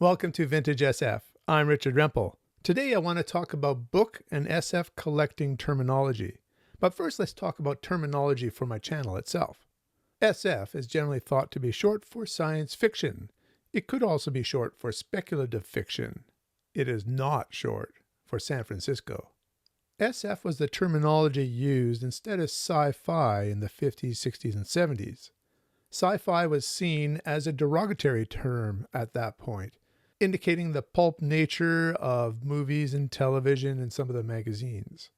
Welcome to Vintage SF. I'm Richard Rempel. Today I want to talk about book and SF collecting terminology. But first let's talk about terminology for my channel itself. SF is generally thought to be short for science fiction. It could also be short for speculative fiction. It is not short for San Francisco. SF was the terminology used instead of sci-fi in the 50s, 60s, and 70s. Sci-fi was seen as a derogatory term at that point, indicating the pulp nature of movies and television and some of the magazines.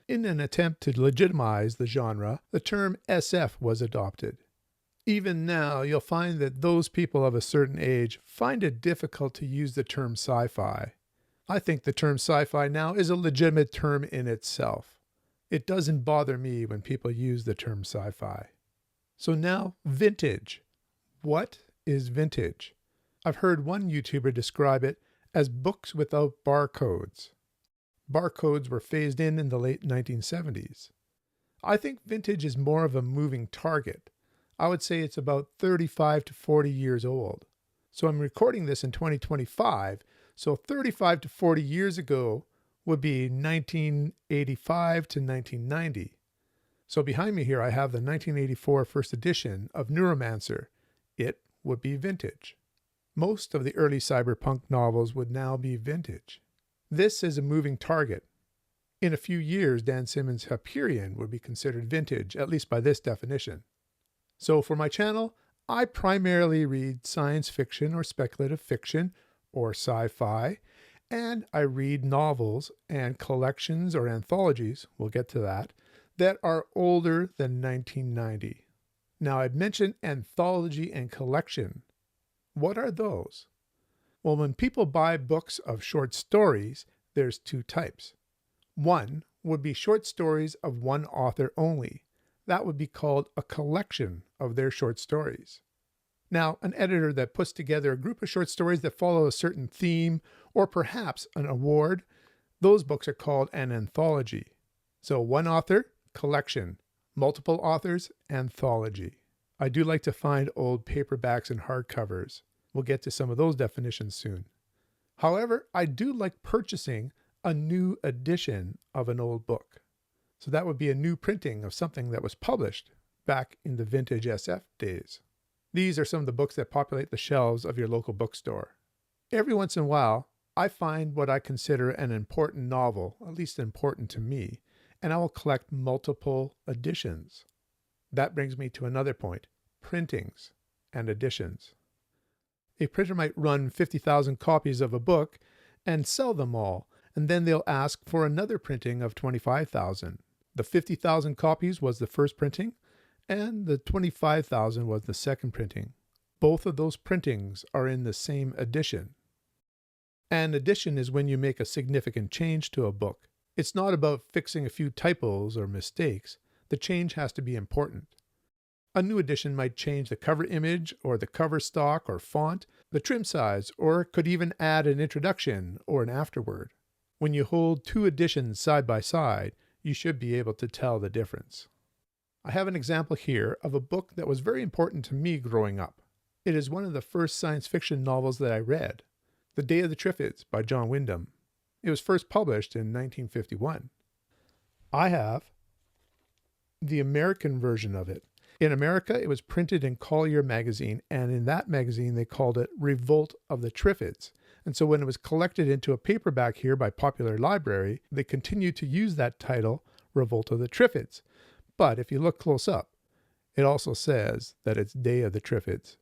In an attempt to legitimize the genre, the term SF was adopted. Even now, you'll find that those people of a certain age find it difficult to use the term sci-fi. I think the term sci-fi now is a legitimate term in itself. It doesn't bother me when people use the term sci-fi. So now, vintage. What is vintage? I've heard one YouTuber describe it as books without barcodes. Barcodes were phased in the late 1970s. I think vintage is more of a moving target. I would say it's about 35 to 40 years old. So I'm recording this in 2025, so 35 to 40 years ago would be 1985 to 1990. So behind me here I have the 1984 first edition of Neuromancer. It would be vintage. Most of the early cyberpunk novels would now be vintage. This is a moving target. In a few years, Dan Simmons' Hyperion would be considered vintage, at least by this definition. So for my channel, I primarily read science fiction or speculative fiction or sci-fi, and I read novels and collections or anthologies, we'll get to that are older than 1990. Now I'd mentioned anthology and collection. What are those? Well, when people buy books of short stories, there's two types. One would be short stories of one author only. That would be called a collection of their short stories. Now, an editor that puts together a group of short stories that follow a certain theme or perhaps an award, those books are called an anthology. So one author, collection. Multiple authors, anthology. I do like to find old paperbacks and hardcovers. We'll get to some of those definitions soon. However, I do like purchasing a new edition of an old book. So that would be a new printing of something that was published back in the vintage SF days. These are some of the books that populate the shelves of your local bookstore. Every once in a while, I find what I consider an important novel, at least important to me, and I will collect multiple editions. That brings me to another point, printings and editions. A printer might run 50,000 copies of a book and sell them all, and then they'll ask for another printing of 25,000. The 50,000 copies was the first printing, and the 25,000 was the second printing. Both of those printings are in the same edition. An edition is when you make a significant change to a book. It's not about fixing a few typos or mistakes. The change has to be important. A new edition might change the cover image or the cover stock or font, the trim size, or could even add an introduction or an afterword. When you hold two editions side by side, you should be able to tell the difference. I have an example here of a book that was very important to me growing up. It is one of the first science fiction novels that I read, The Day of the Triffids by John Wyndham. It was first published in 1951. I have the American version of it. In America, it was printed in Collier magazine, and in that magazine, they called it Revolt of the Triffids. And so when it was collected into a paperback here by Popular Library, they continued to use that title, Revolt of the Triffids. But if you look close up, it also says that it's Day of the Triffids.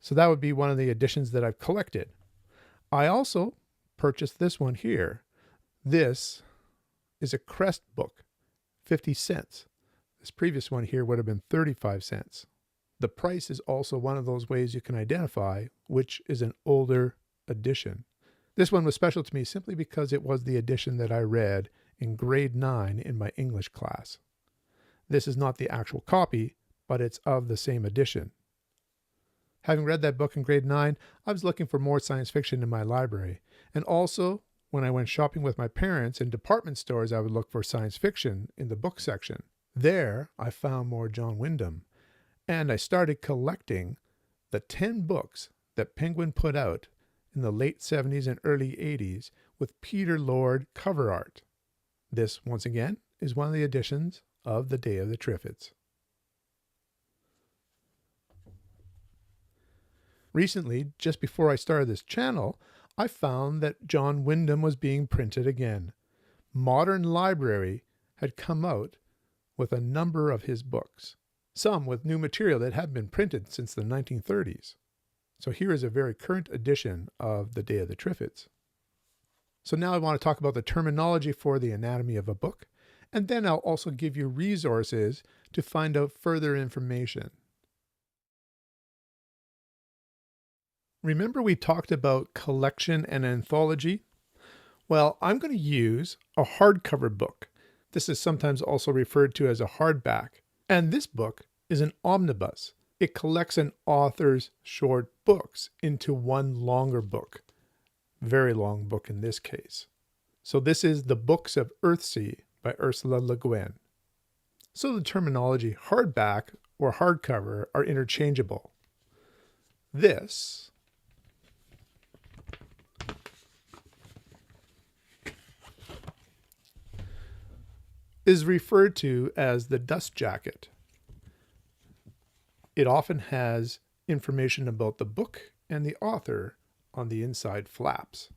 So that would be one of the editions that I've collected. I also purchased this one here. This is a Crest book, 50 cents. This previous one here would have been 35 cents. The price is also one of those ways you can identify which is an older edition. This one was special to me simply because it was the edition that I read in grade 9 in my English class. This is not the actual copy, but it's of the same edition. Having read that book in grade 9, I was looking for more science fiction in my library. And also, when I went shopping with my parents in department stores, I would look for science fiction in the book section. There, I found more John Wyndham. And I started collecting the 10 books that Penguin put out in the late 70s and early 80s with Peter Lord cover art. This, once again, is one of the editions of The Day of the Triffids. Recently, just before I started this channel, I found that John Wyndham was being printed again. Modern Library had come out with a number of his books, some with new material that hadn't been printed since the 1930s. So here is a very current edition of The Day of the Triffids. So now I want to talk about the terminology for the anatomy of a book, and then I'll also give you resources to find out further information. Remember we talked about collection and anthology? Well, I'm going to use a hardcover book. This is sometimes also referred to as a hardback. And this book is an omnibus. It collects an author's short books into one longer book. Very long book in this case. So this is The Books of Earthsea by Ursula Le Guin. So the terminology hardback or hardcover are interchangeable. This is referred to as the dust jacket. It often has information about the book and the author on the inside flaps.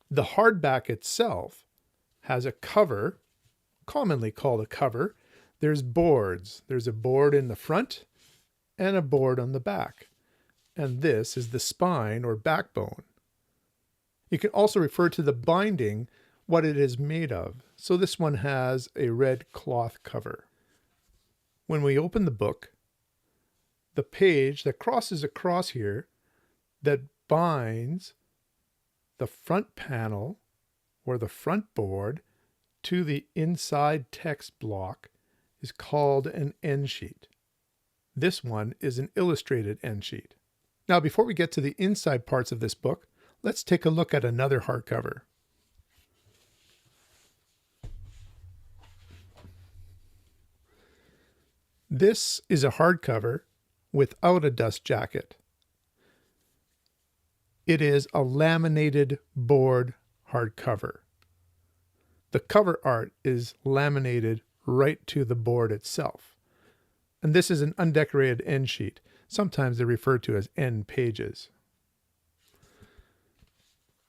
The hardback itself has a cover, commonly called a cover. There's boards. There's a board in the front and a board on the back. And this is the spine or backbone. You can also refer to the binding, what it is made of. So this one has a red cloth cover. When we open the book, the page that crosses across here that binds the front panel or the front board to the inside text block is called an end sheet. This one is an illustrated end sheet. Now, before we get to the inside parts of this book, let's take a look at another hardcover. This is a hardcover without a dust jacket. It is a laminated board hardcover. The cover art is laminated right to the board itself. And this is an undecorated end sheet. Sometimes they're referred to as end pages.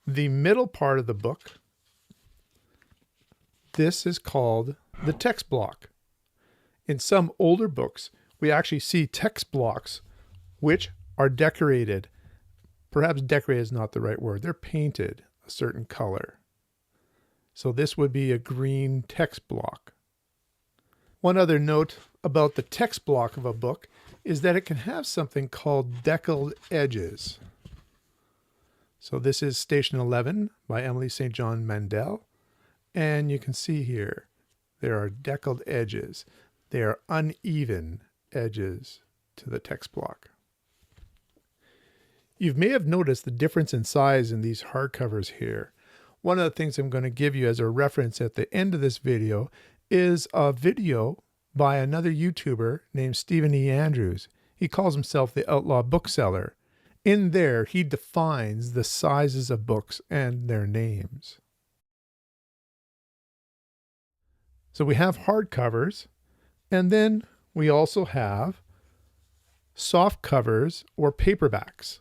The middle part of the book, this is called the text block. In some older books, we actually see text blocks which are decorated. Perhaps decorated is not the right word. They're painted a certain color. So this would be a green text block. One other note about the text block of a book is that it can have something called deckled edges. So this is Station 11 by Emily St. John Mandel. And you can see here, there are deckled edges. They are uneven edges to the text block. You may have noticed the difference in size in these hardcovers here. One of the things I'm going to give you as a reference at the end of this video is a video by another YouTuber named Stephen E. Andrews. He calls himself the Outlaw Bookseller. In there, he defines the sizes of books and their names. So we have hardcovers, and then we also have soft covers or paperbacks.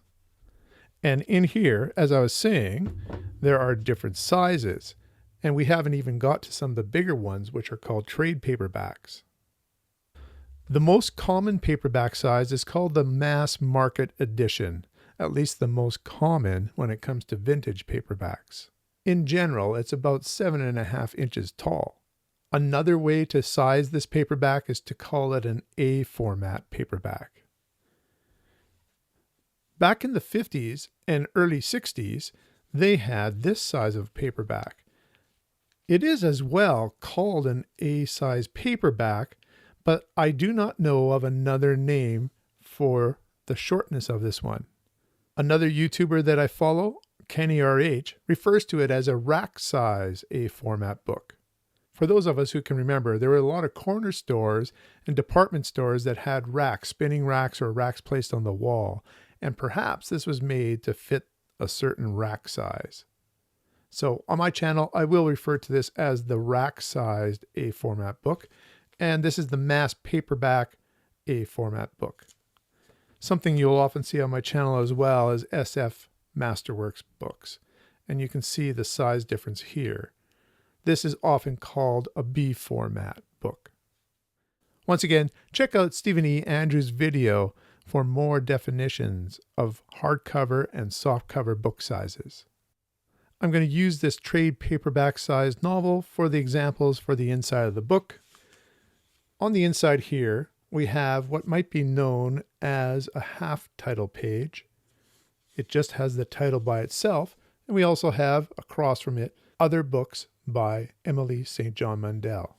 And in here, as I was saying, there are different sizes. And we haven't even got to some of the bigger ones, which are called trade paperbacks. The most common paperback size is called the mass market edition, at least the most common when it comes to vintage paperbacks. In general, it's about 7.5 inches tall. Another way to size this paperback is to call it an A format paperback. Back in the 50s and early 60s, they had this size of paperback. It is as well called an A-size paperback, but I do not know of another name for the shortness of this one. Another YouTuber that I follow, Kenny RH, refers to it as a rack size A format book. For those of us who can remember, there were a lot of corner stores and department stores that had racks, spinning racks or racks placed on the wall, and perhaps this was made to fit a certain rack size. So on my channel, I will refer to this as the rack-sized A-format book, and this is the mass paperback A-format book. Something you'll often see on my channel as well is SF Masterworks books, and you can see the size difference here. This is often called a B format book. Once again, check out Stephen E. Andrews' video for more definitions of hardcover and softcover book sizes. I'm going to use this trade paperback sized novel for the examples for the inside of the book. On the inside here, we have what might be known as a half title page. It just has the title by itself, and we also have across from it other books by Emily St. John Mandel.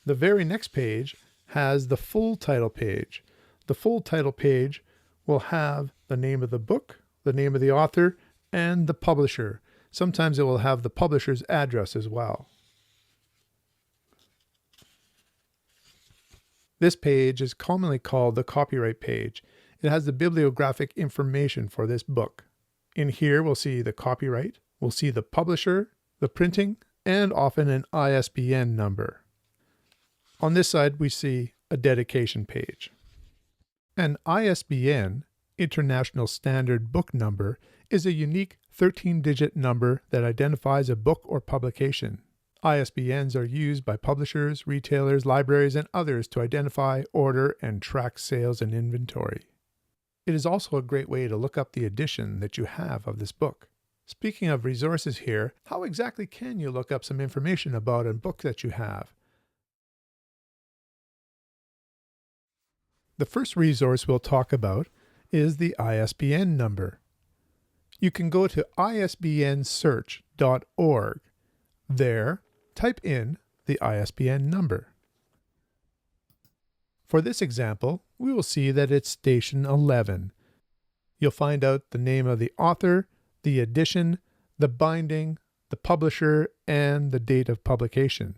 The very next page has the full title page. The full title page will have the name of the book, the name of the author, and the publisher. Sometimes it will have the publisher's address as well. This page is commonly called the copyright page. It has the bibliographic information for this book. In here, we'll see the copyright, we'll see the publisher, the printing, and often an ISBN number. On this side, we see a dedication page. An ISBN, International Standard Book Number, is a unique 13-digit number that identifies a book or publication. ISBNs are used by publishers, retailers, libraries, and others to identify, order, and track sales and inventory. It is also a great way to look up the edition that you have of this book. Speaking of resources here, how exactly can you look up some information about a book that you have? The first resource we'll talk about is the ISBN number. You can go to isbnsearch.org. There, type in the ISBN number. For this example, we will see that it's station 11. You'll find out the name of the author, the edition, the binding, the publisher, and the date of publication.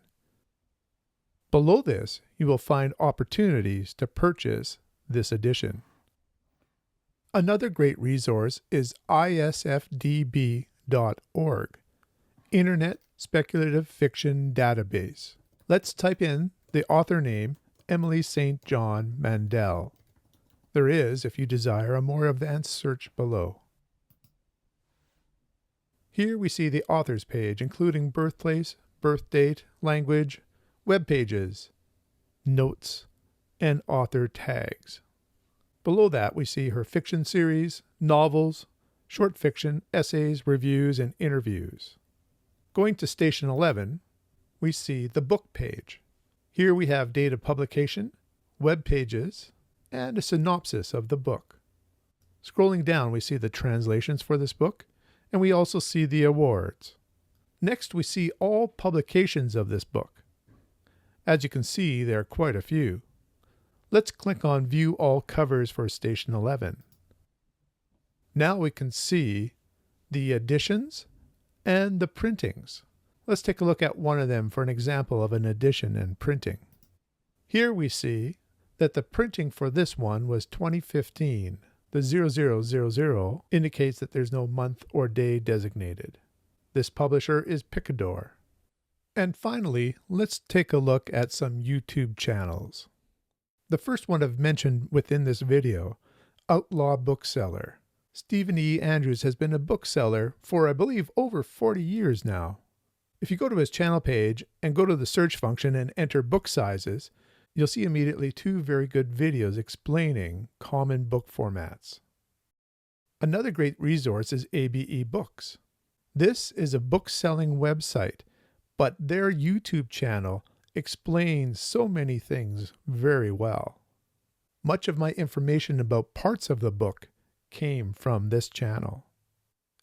Below this, you will find opportunities to purchase this edition. Another great resource is isfdb.org, Internet Speculative Fiction Database. Let's type in the author name, Emily St. John Mandel. There is, if you desire, a more advanced search below. Here we see the author's page, including birthplace, birth date, language, web pages, notes, and author tags. Below that, we see her fiction series, novels, short fiction, essays, reviews, and interviews. Going to station 11, we see the book page. Here we have date of publication, web pages, and a synopsis of the book. Scrolling down, we see the translations for this book, and we also see the awards. Next, we see all publications of this book. As you can see, there are quite a few. Let's click on View All Covers for Station 11. Now we can see the editions and the printings. Let's take a look at one of them for an example of an edition and printing. Here we see that the printing for this one was 2015. The 0000 indicates that there's no month or day designated. This publisher is Picador. And finally, let's take a look at some YouTube channels. The first one I've mentioned within this video, Outlaw Bookseller. Stephen E. Andrews has been a bookseller for, I believe, over 40 years now. If you go to his channel page and go to the search function and enter book sizes, you'll see immediately two very good videos explaining common book formats. Another great resource is ABE Books. This is a book-selling website, but their YouTube channel explains so many things very well. Much of my information about parts of the book came from this channel.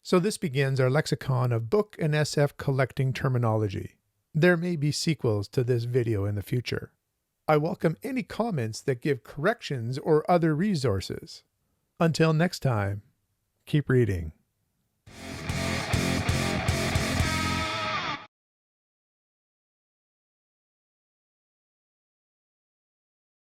So this begins our lexicon of book and SF collecting terminology. There may be sequels to this video in the future. I welcome any comments that give corrections or other resources. Until next time, keep reading.